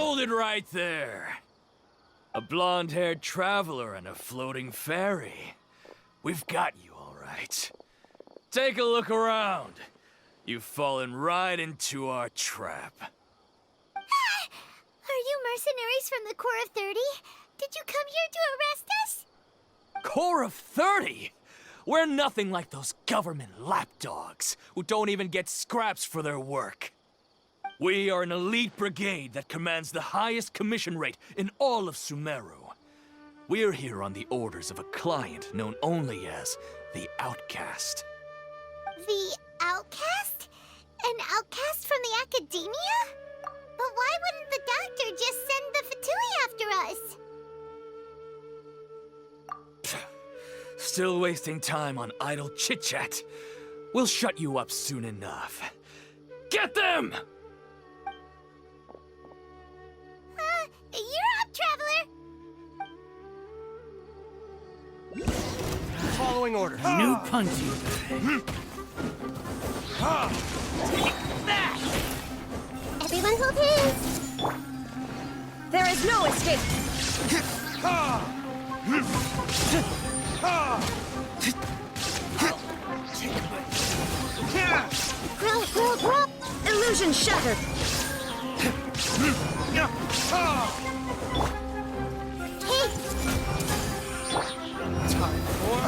Hold it right there. A blonde-haired traveler and a floating fairy. We've got you all right. Take a look around. You've fallen right into our trap. Are you mercenaries from the Corps of 30? Did you come here to arrest us? Corps of 30? We're nothing like those government lapdogs who don't even get scraps for their work. We are an elite brigade that commands the highest commission rate in all of Sumeru. We're here on the orders of a client known only as the Outcast. The Outcast? An outcast from the Academia? But why wouldn't the doctor just send the Fatui after us? Still wasting time on idle chit-chat. We'll shut you up soon enough. Get them! You're up, Traveler! Following orders. New punty. Take that! Everyone hold hands! There is no escape! Grow! Illusion shattered! Hey! Time for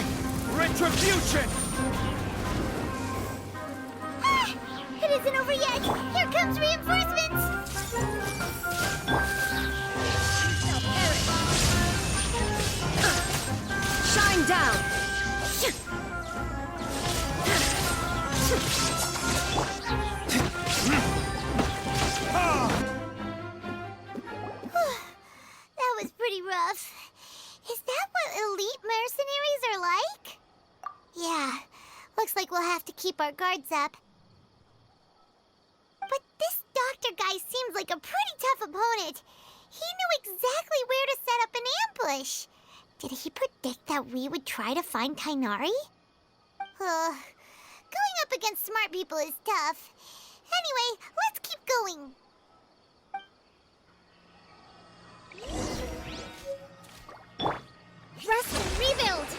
retribution! It isn't over yet! Here comes reinforcements! Shine down! That was pretty rough. Is that what elite mercenaries are like? Yeah, looks like we'll have to keep our guards up. But this doctor guy seems like a pretty tough opponent. He knew exactly where to set up an ambush. Did he predict that we would try to find Tainari? Going up against smart people is tough. Anyway, let's keep going. Rest and rebuild!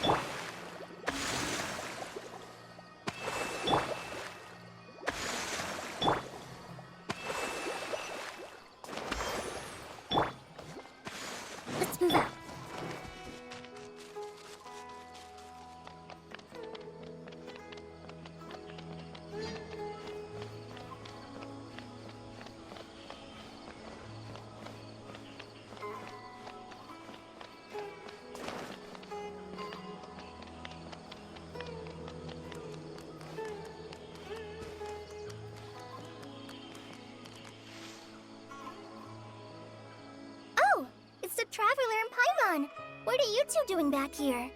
Let's move out. It's the Traveler and Paimon. What are you two doing back here?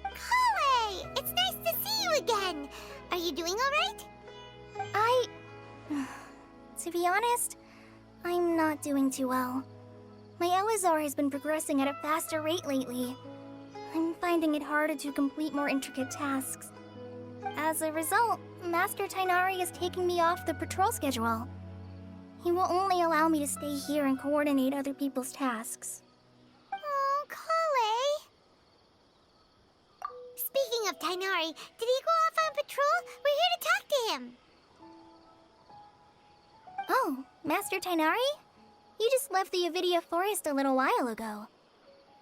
Kale! It's nice to see you again. Are you doing all right? To be honest, I'm not doing too well. My Elazar has been progressing at a faster rate lately. I'm finding it harder to complete more intricate tasks. As a result, Master Tainari is taking me off the patrol schedule. He will only allow me to stay here and coordinate other people's tasks. Oh, Kale. Speaking of Tainari, did he go off on patrol? We're here to talk to him. Oh, Master Tainari? He just left the Avidia Forest a little while ago.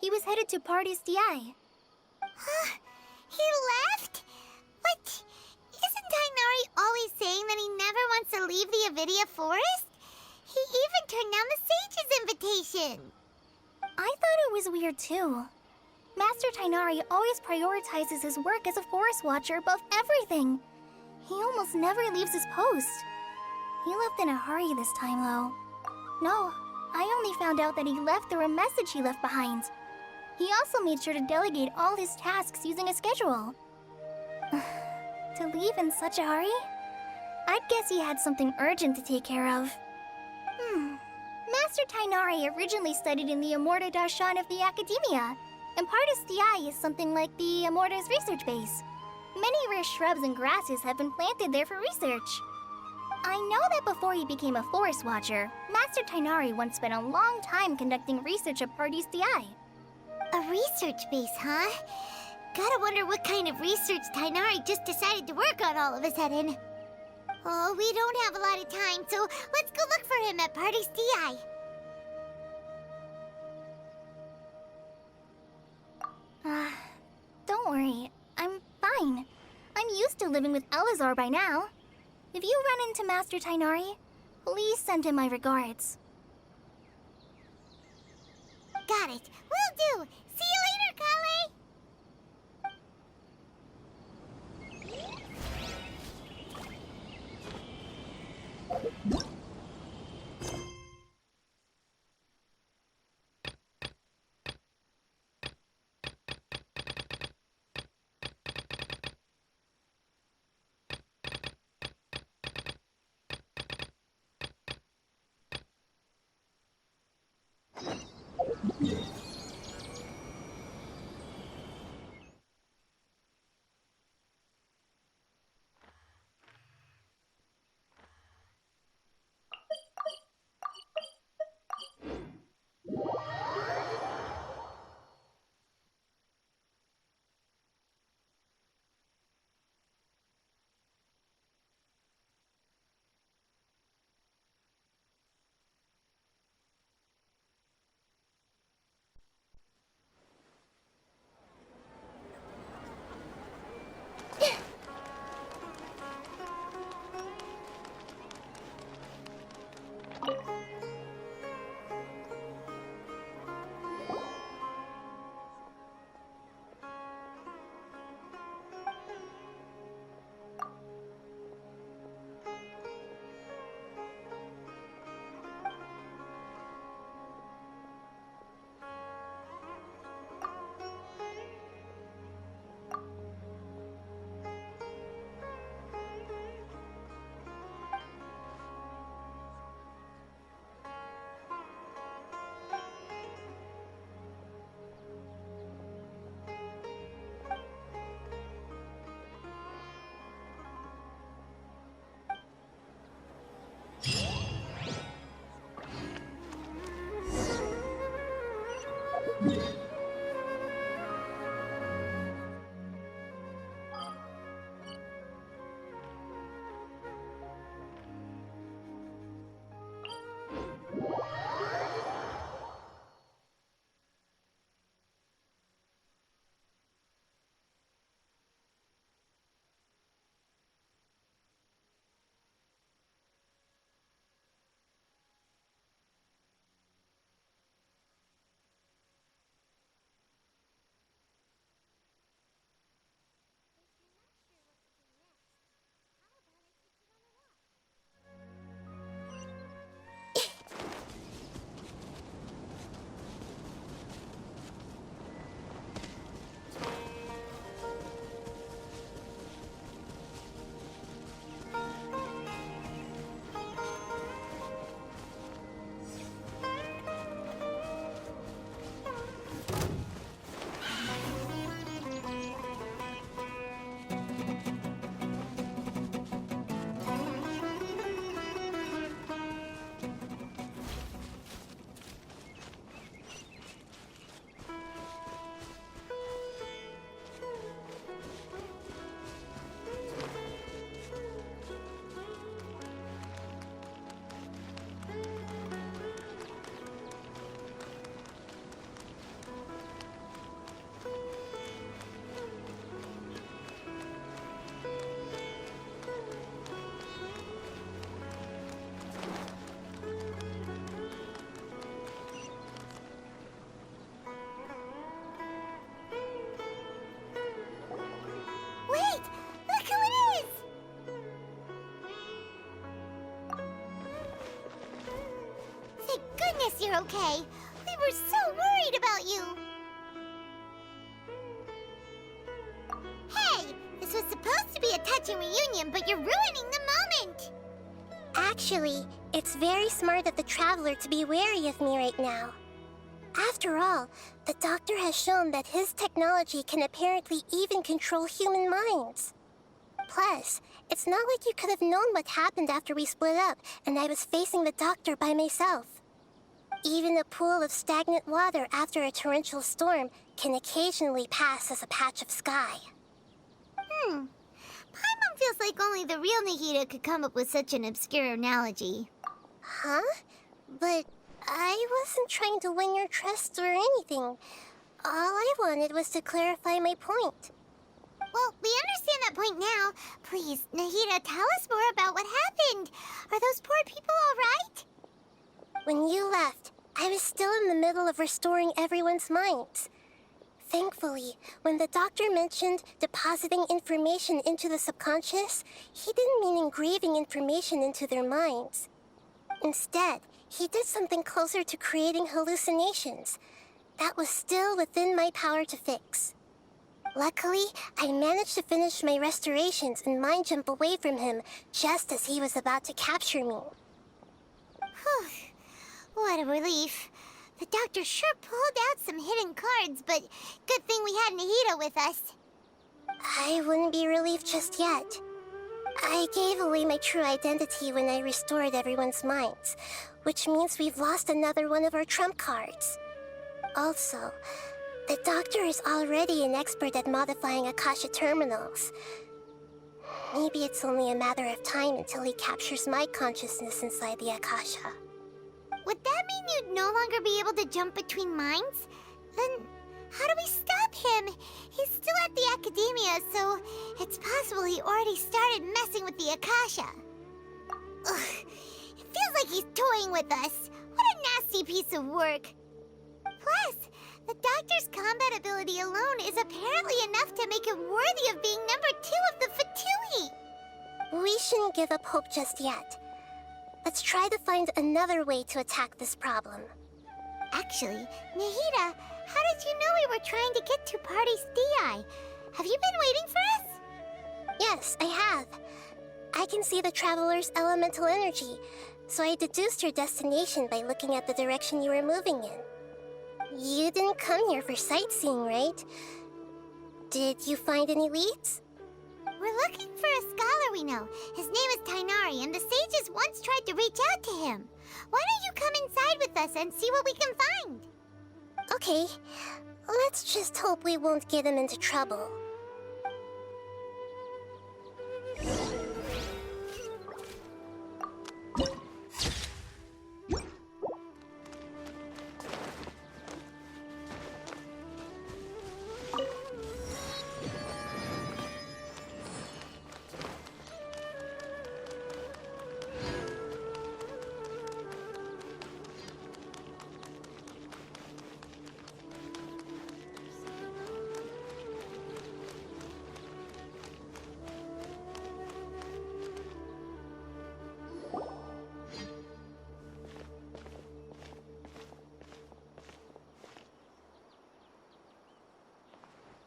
He was headed to Pardis Di. Huh? He left? What? Isn't Tainari always saying that he never wants to leave the Avidia Forest? He even turned down the Sage's invitation. I thought it was weird too. Master Tainari always prioritizes his work as a forest watcher above everything. He almost never leaves his post. He left in a hurry this time, though. No, I only found out that he left through a message he left behind. He also made sure to delegate all his tasks using a schedule. To leave in such a hurry? I'd guess he had something urgent to take care of. Master Tainari originally studied in the Amorta Darshan of the Academia, and Pardis Di is something like the Amorta's research base. Many rare shrubs and grasses have been planted there for research. I know that before he became a Forest Watcher, Master Tainari once spent a long time conducting research at Party's DI. A research base, huh? Gotta wonder what kind of research Tainari just decided to work on all of a sudden. Oh, we don't have a lot of time, so let's go look for him at Party's DI. Don't worry, I'm fine. I'm used to living with Elazar by now. If you run into Master Tainari, please send him my regards. Got it. Will do. See you later, Kale. You're okay. We were so worried about you. Hey, this was supposed to be a touching reunion, but you're ruining the moment. Actually, it's very smart of the Traveler to be wary of me right now. After all, the Doctor has shown that his technology can apparently even control human minds. Plus, It's not like you could have known what happened after we split up and I was facing the doctor by myself. Even a pool of stagnant water after a torrential storm can occasionally pass as a patch of sky. Paimon feels like only the real Nahida could come up with such an obscure analogy. Huh? But I wasn't trying to win your trust or anything. All I wanted was to clarify my point. Well, we understand that point now. Please, Nahida, tell us more about what happened. Are those poor people all right? When you left, I was still in the middle of restoring everyone's minds. Thankfully, when the doctor mentioned depositing information into the subconscious, he didn't mean engraving information into their minds. Instead, he did something closer to creating hallucinations. That was still within my power to fix. Luckily, I managed to finish my restorations and mind jump away from him just as he was about to capture me. Whew. What a relief. The doctor sure pulled out some hidden cards, but good thing we had Nahida with us. I wouldn't be relieved just yet. I gave away my true identity when I restored everyone's minds, which means we've lost another one of our trump cards. Also, the doctor is already an expert at modifying Akasha terminals. Maybe it's only a matter of time until he captures my consciousness inside the Akasha. Would that mean you'd no longer be able to jump between minds? Then how do we stop him? He's still at the academia, so it's possible he already started messing with the Akasha. Ugh, it feels like he's toying with us. What a nasty piece of work. Plus, the doctor's combat ability alone is apparently enough to make him worthy of being number 2 of the Fatui. We shouldn't give up hope just yet. Let's try to find another way to attack this problem. Actually, Nahida, how did you know we were trying to get to Party's DI? Have you been waiting for us? Yes, I have. I can see the traveler's elemental energy, so I deduced your destination by looking at the direction you were moving in. You didn't come here for sightseeing, right? Did you find any leads? We're looking for a scholar we know. His name is Tainari, and the sages once tried to reach out to him. Why don't you come inside with us and see what we can find? Okay, let's just hope we won't get him into trouble.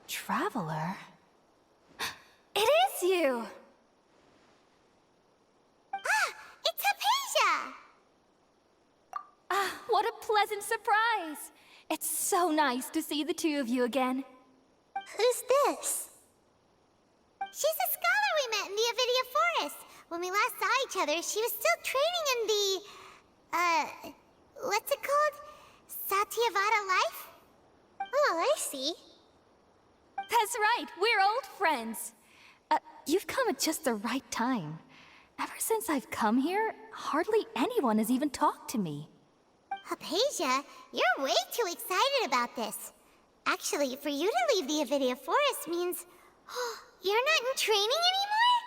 Traveler? It is you! It's Hypatia! Ah, what a pleasant surprise! It's so nice to see the two of you again. Who's this? She's a scholar we met in the Avidia Forest. When we last saw each other, she was still training in the, what's it called? Satyavada life? Oh, I see. That's right, we're old friends. You've come at just the right time. Ever since I've come here, hardly anyone has even talked to me. Hypatia, you're way too excited about this. Actually, for you to leave the Avidia Forest means... you're not in training anymore?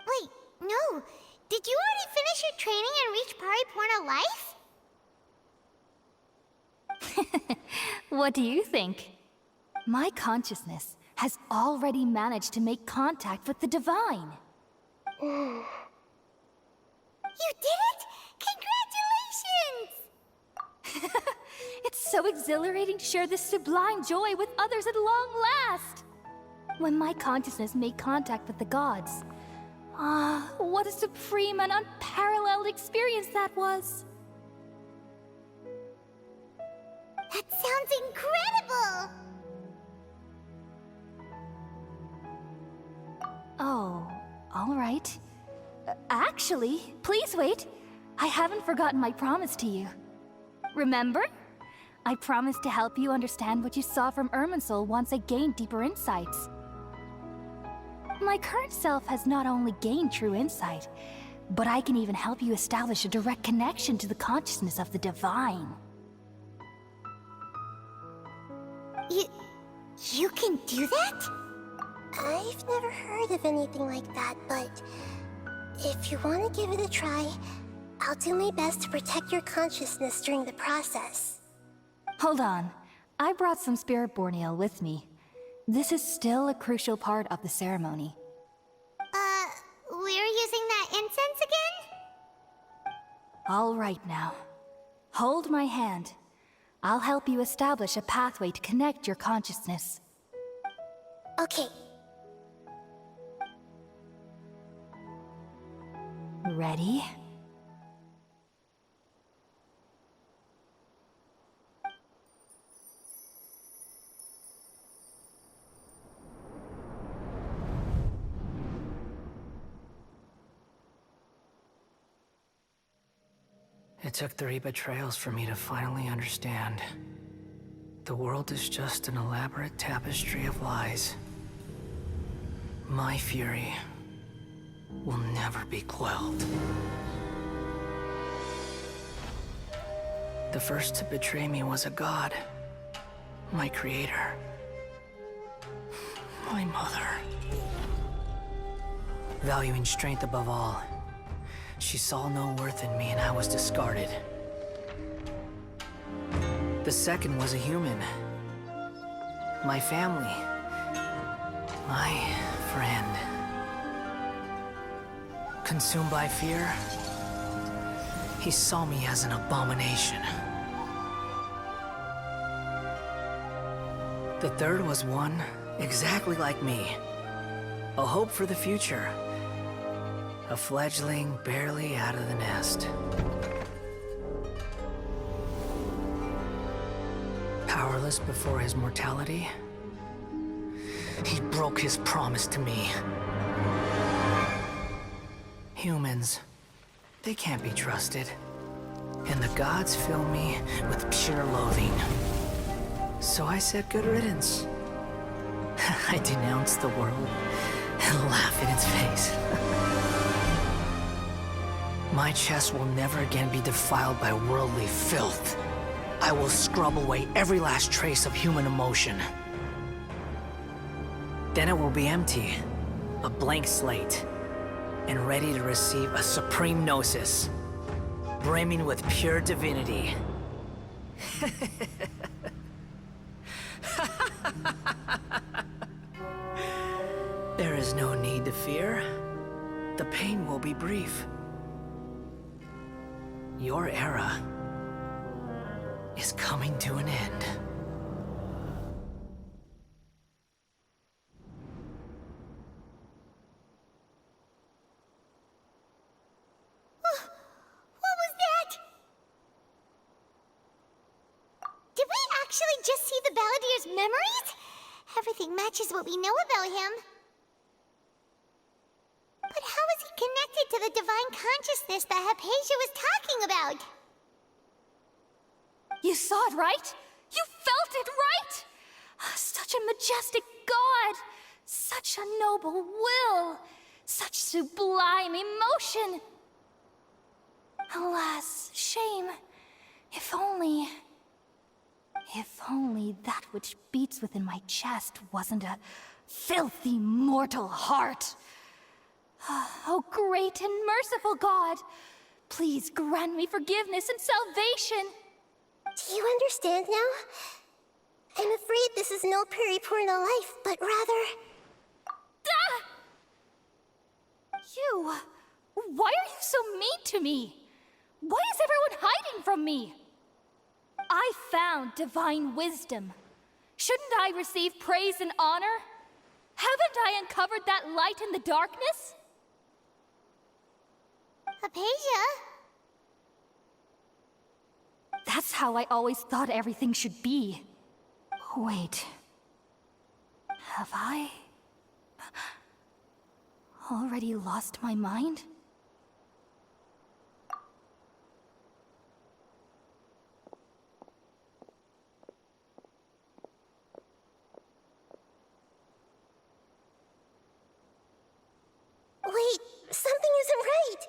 Wait, no. Did you already finish your training and reach Paripurna life? What do you think? My consciousness has already managed to make contact with the divine. You did it! Congratulations! It's so exhilarating to share this sublime joy with others at long last! When my consciousness made contact with the gods, what a supreme and unparalleled experience that was! That sounds incredible! Oh, All right. Actually, please wait. I haven't forgotten my promise to you. Remember? I promised to help you understand what you saw from Irminsul once I gained deeper insights. My current self has not only gained true insight, but I can even help you establish a direct connection to the consciousness of the divine. You can do that? I've never heard of anything like that, but if you want to give it a try, I'll do my best to protect your consciousness during the process. Hold on. I brought some Spirit-born ale with me. This is still a crucial part of the ceremony. We're using that incense again? All right now. Hold my hand. I'll help you establish a pathway to connect your consciousness. Okay. Ready? It took 3 betrayals for me to finally understand. The world is just an elaborate tapestry of lies. My fury will never be quelled. The first to betray me was a god. My creator. My mother. Valuing strength above all, she saw no worth in me and I was discarded. The second was a human. My family. My friend. Consumed by fear, he saw me as an abomination. The third was one exactly like me. A hope for the future. A fledgling barely out of the nest. Powerless before his mortality, he broke his promise to me. Humans, they can't be trusted. And the gods fill me with pure loathing. So I said good riddance. I denounced the world and laugh in its face. My chest will never again be defiled by worldly filth. I will scrub away every last trace of human emotion. Then it will be empty, a blank slate, and ready to receive a supreme gnosis, brimming with pure divinity. There is no need to fear. The pain will be brief. Your era is coming to an end. What was that? Did we actually just see the Balladier's memories? Everything matches what we know about him. But how is he connected to the divine consciousness that Hypatia was talking about? You saw it, right? You felt it, right? Such a majestic god! Such a noble will! Such sublime emotion! Alas, shame. If only that which beats within my chest wasn't a filthy mortal heart. Oh, great and merciful God, please grant me forgiveness and salvation. Do you understand now? I'm afraid this is no Puripurna life, but rather... Ah! You... Why are you so mean to me? Why is everyone hiding from me? I found divine wisdom. Shouldn't I receive praise and honor? Haven't I uncovered that light in the darkness? Hypatia? That's how I always thought everything should be. Wait. Have I? Already lost my mind? Wait, something isn't right.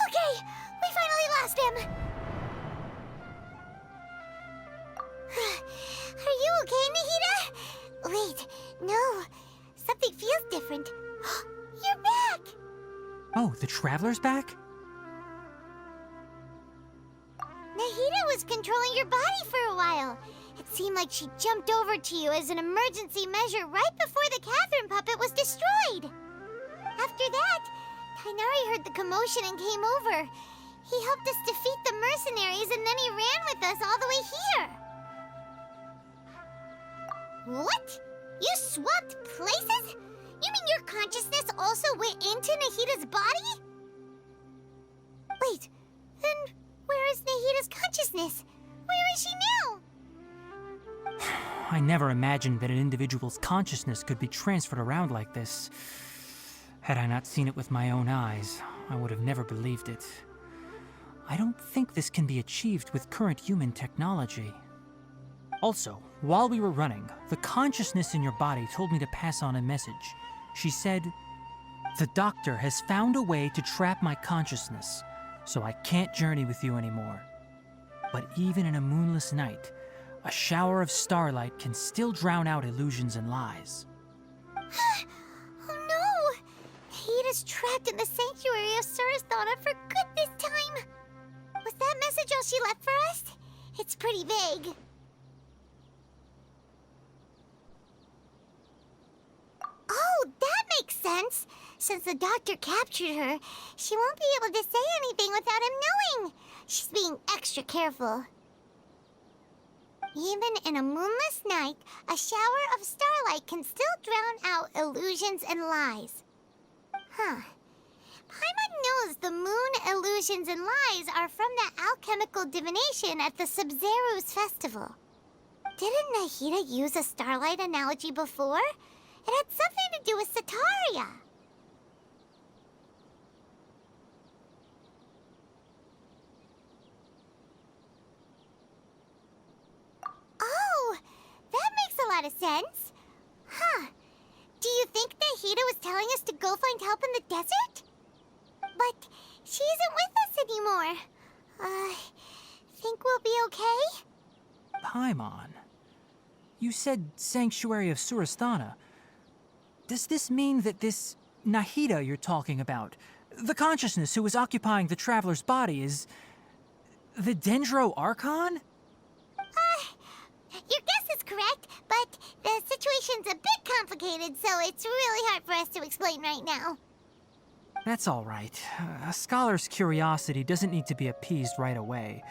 Okay, we finally lost him. Are you okay, Nahida? Wait, no. Something feels different. You're back! Oh, the Traveler's back? Nahida was controlling your body for a while. It seemed like she jumped over to you as an emergency measure right before the Catherine puppet was destroyed. After that, Tainari heard the commotion and came over. He helped us defeat the mercenaries and then he ran with us all the way here. What? You swapped places? You mean your consciousness also went into Nahida's body? Wait, then where is Nahida's consciousness? Where is she now? I never imagined that an individual's consciousness could be transferred around like this. Had I not seen it with my own eyes, I would have never believed it. I don't think this can be achieved with current human technology. Also, while we were running, the consciousness in your body told me to pass on a message. She said, "The doctor has found a way to trap my consciousness, so I can't journey with you anymore. But even in a moonless night, a shower of starlight can still drown out illusions and lies." Oh no! Nahida's trapped in the sanctuary of Surasthana for good this time. Was that message all she left for us? It's pretty vague. Oh, that makes sense. Since the doctor captured her, she won't be able to say anything without him knowing. She's being extra careful. Even in a moonless night, a shower of starlight can still drown out illusions and lies. Huh. Paimon knows the moon illusions and lies are from the alchemical divination at the Sub-Zeru's festival. Didn't Nahida use a starlight analogy before? It had something to do with Sataria. Oh, that makes a lot of sense. Huh. Do you think Nahida was telling us to go find help in the desert? But she isn't with us anymore. Think we'll be okay? Paimon, you said Sanctuary of Surasthana. Does this mean that this Nahida you're talking about, the consciousness who is occupying the Traveler's body, is the Dendro Archon? Your guess is correct, but the situation's a bit complicated, so it's really hard for us to explain right now. That's all right. A scholar's curiosity doesn't need to be appeased right away.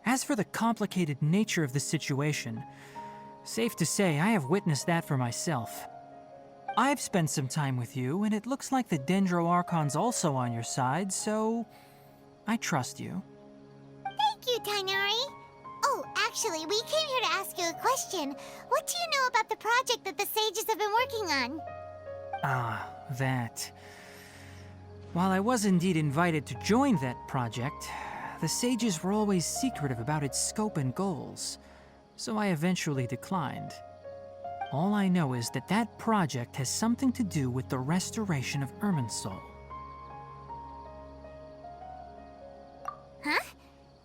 As for the complicated nature of the situation, safe to say I have witnessed that for myself. I've spent some time with you, and it looks like the Dendro Archon's also on your side, so I trust you. Thank you, Tainari. Oh, actually, we came here to ask you a question. What do you know about the project that the sages have been working on? Ah, that. While I was indeed invited to join that project, the sages were always secretive about its scope and goals, so I eventually declined. All I know is that that project has something to do with the restoration of Irminsul. Huh?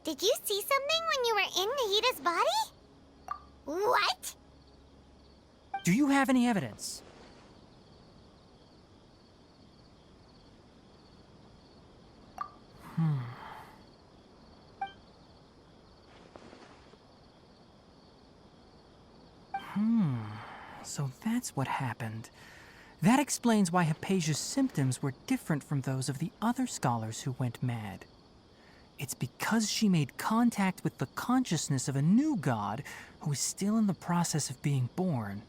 Did you see something when you were in Nahida's body? What? Do you have any evidence? So that's what happened. That explains why Hypatia's symptoms were different from those of the other scholars who went mad. It's because she made contact with the consciousness of a new god who is still in the process of being born.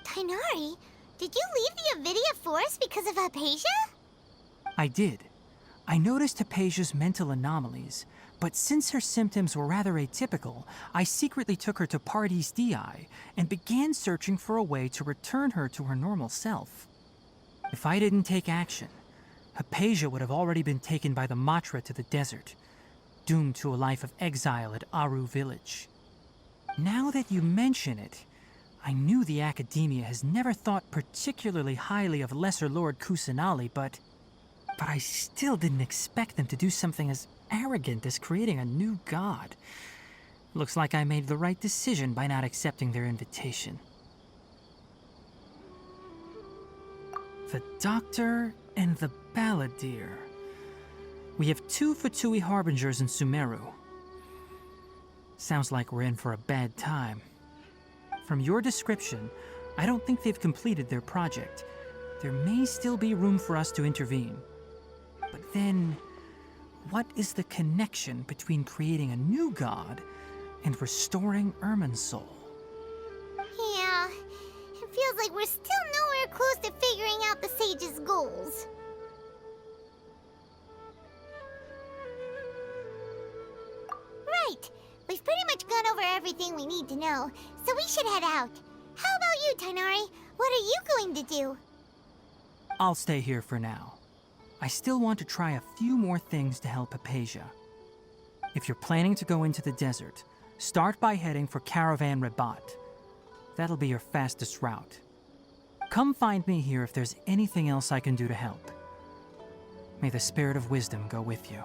Tainari, did you leave the Avidia Forest because of Hypatia? I did. I noticed Hypatia's mental anomalies, but since her symptoms were rather atypical, I secretly took her to Pardis Dii and began searching for a way to return her to her normal self. If I didn't take action, Hypatia would have already been taken by the Matra to the desert, doomed to a life of exile at Aru village. Now that you mention it, I knew the Academia has never thought particularly highly of Lesser Lord Kusanali, but I still didn't expect them to do something as arrogant as creating a new god. Looks like I made the right decision by not accepting their invitation. The Doctor and the Balladeer. We have 2 Fatui Harbingers in Sumeru. Sounds like we're in for a bad time. From your description, I don't think they've completed their project. There may still be room for us to intervene. But then, what is the connection between creating a new god and restoring Irminsul? Yeah, it feels like we're still nowhere close to figuring out the sage's goals. Right, we've pretty much gone over everything we need to know, so we should head out. How about you, Tainari? What are you going to do? I'll stay here for now. I still want to try a few more things to help Hypatia. If you're planning to go into the desert, start by heading for Caravan Rabat. That'll be your fastest route. Come find me here if there's anything else I can do to help. May the spirit of wisdom go with you.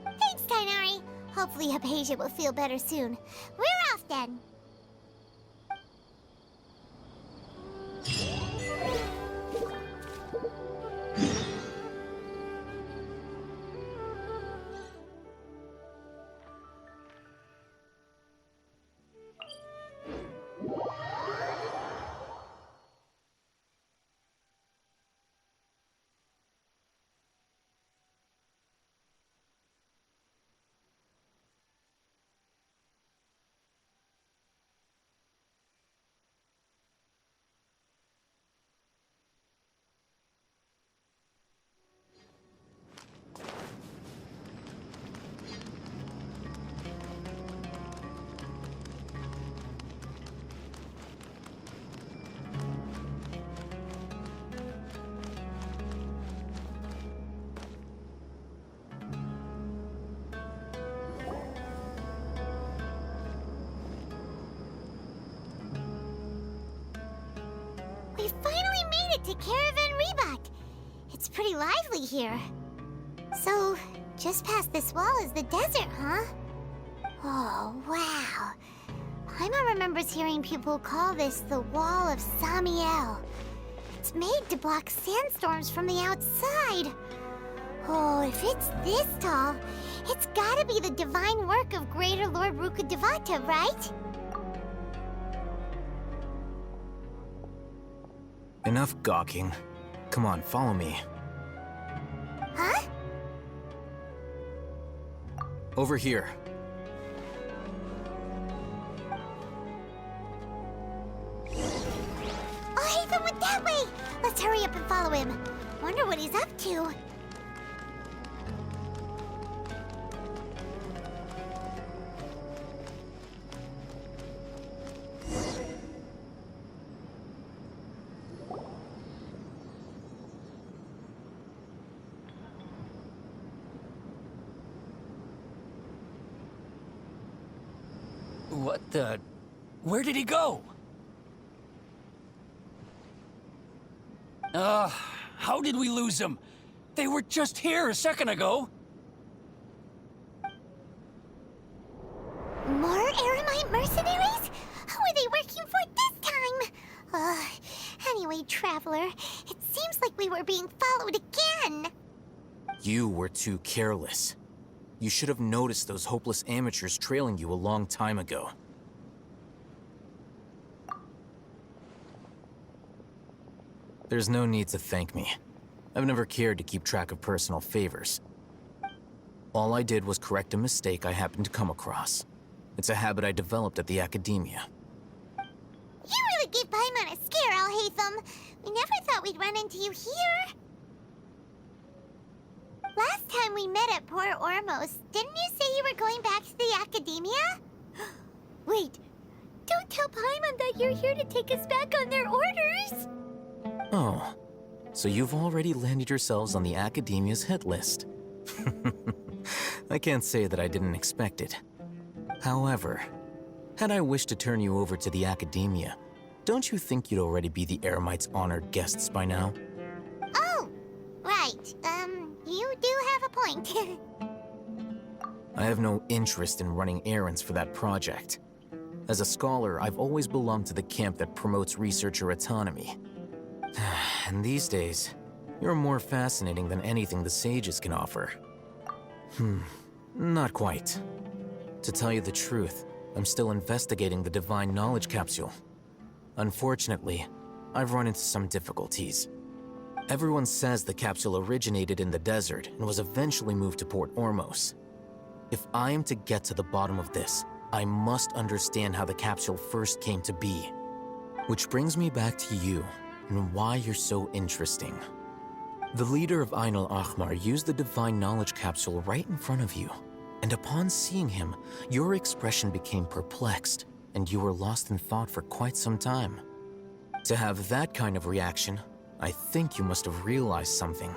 Thanks, Tainari. Hopefully Hypatia will feel better soon. We're off then. We finally made it to Caravan Rebat. It's pretty lively here. So, just past this wall is the desert, huh? Oh, wow. Paimon remembers hearing people call this the Wall of Samiel. It's made to block sandstorms from the outside. Oh, if it's this tall, it's gotta be the divine work of Greater Lord Rukkhadevata, right? Enough gawking. Come on, follow me. Over here. Oh, Ethan went that way! Let's hurry up and follow him. Wonder what he's up to. What the... Where did he go? How did we lose them? They were just here a second ago. More Eremite mercenaries? Who are they working for this time? Anyway, Traveler, it seems like we were being followed again. You were too careless. You should have noticed those hopeless amateurs trailing you a long time ago. There's no need to thank me. I've never cared to keep track of personal favors. All I did was correct a mistake I happened to come across. It's a habit I developed at the academia. You really gave Paimon a scare, Alhaitham. We never thought we'd run into you here. Last time we met at Port Ormos, didn't you say you were going back to the academia? Wait, don't tell Paimon that you're here to take us back on their orders. Oh, so you've already landed yourselves on the academia's hit list. I can't say that I didn't expect it. However, had I wished to turn you over to the academia, don't you think you'd already be the Eremites' honored guests by now? Oh, right. You do have a point. I have no interest in running errands for that project. As a scholar, I've always belonged to the camp that promotes researcher autonomy. And these days, you're more fascinating than anything the sages can offer. Not quite. To tell you the truth, I'm still investigating the Divine Knowledge Capsule. Unfortunately, I've run into some difficulties. Everyone says the capsule originated in the desert and was eventually moved to Port Ormos. If I am to get to the bottom of this, I must understand how the capsule first came to be. Which brings me back to you, and why you're so interesting. The leader of Ain al-Ahmar used the Divine Knowledge Capsule right in front of you, and upon seeing him, your expression became perplexed, and you were lost in thought for quite some time. To have that kind of reaction, I think you must have realized something.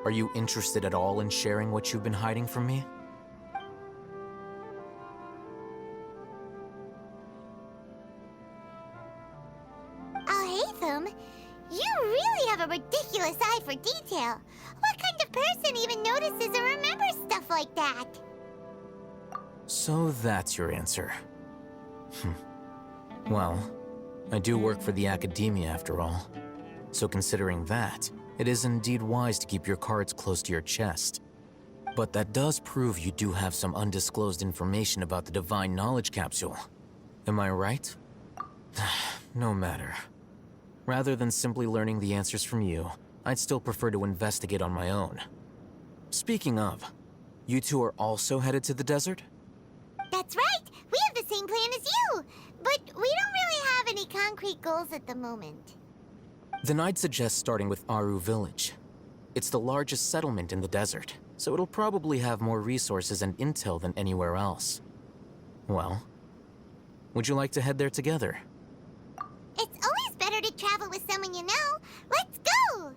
Are you interested at all in sharing what you've been hiding from me? Alhaitham, you really have a ridiculous eye for detail. What kind of person even notices or remembers stuff like that? So that's your answer. Well, I do work for the academia after all. So considering that, it is indeed wise to keep your cards close to your chest. But that does prove you do have some undisclosed information about the Divine Knowledge Capsule. Am I right? No matter. Rather than simply learning the answers from you, I'd still prefer to investigate on my own. Speaking of, you two are also headed to the desert? That's right! We have the same plan as you! But we don't really have any concrete goals at the moment. Then I'd suggest starting with Aru Village. It's the largest settlement in the desert, so it'll probably have more resources and intel than anywhere else. Well, would you like to head there together? It's always better to travel with someone you know. Let's go!